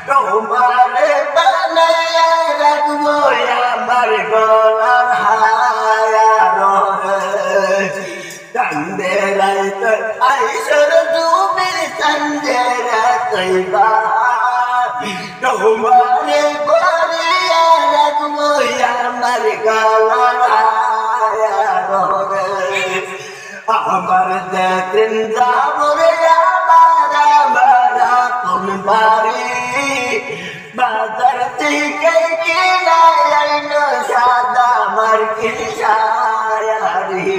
তোমারে বানাইয়া রাখবো আমার গলার হায়ার কান্দে রাইতে আইসর তুমি কান্দে রাখবা তোমারে বানাইয়া রাখবো আমার গলার হায়ার আমার দেখেন যাবরে বাড়ি বাজার থেকে কিনাইলো সাদা মার্কিন শাড়ি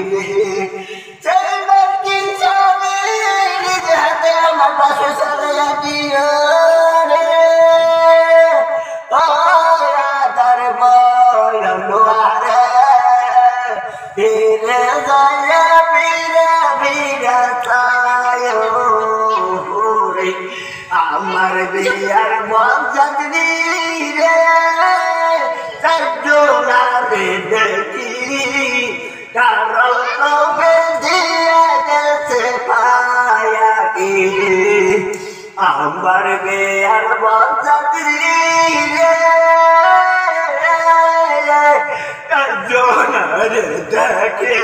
সেই মার্কিন শাড়ি নিজ হাতে আমার পাশে সারাইয়া দিও রে ও রাধার বয়নোয়ারে ফিরে যায় ফিরে ফিরে চায় রে আমার বিয়ার বজাগরি রে চারজনারে দেখি কারো কবে দিয়া গেছে পায়া কি আমার বিয়ার বজাগরি রে চারজনারে দেখি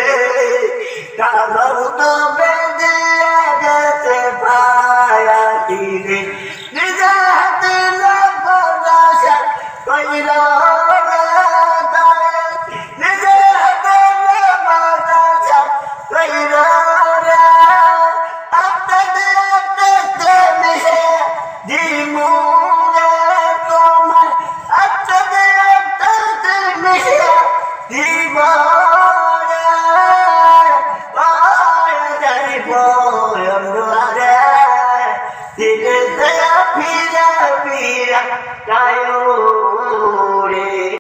কারো কবে দিয়া গেছে পায়া কি রে নিজে হাতে লাগাশা কইরা নিজে হাতে লাগাশা কইরা আত্মা মিশে দিমুরে তোমার আত্মা মিশে দিমুরে যাইব অন্ধকারে ফিরে ফিরে ফিরে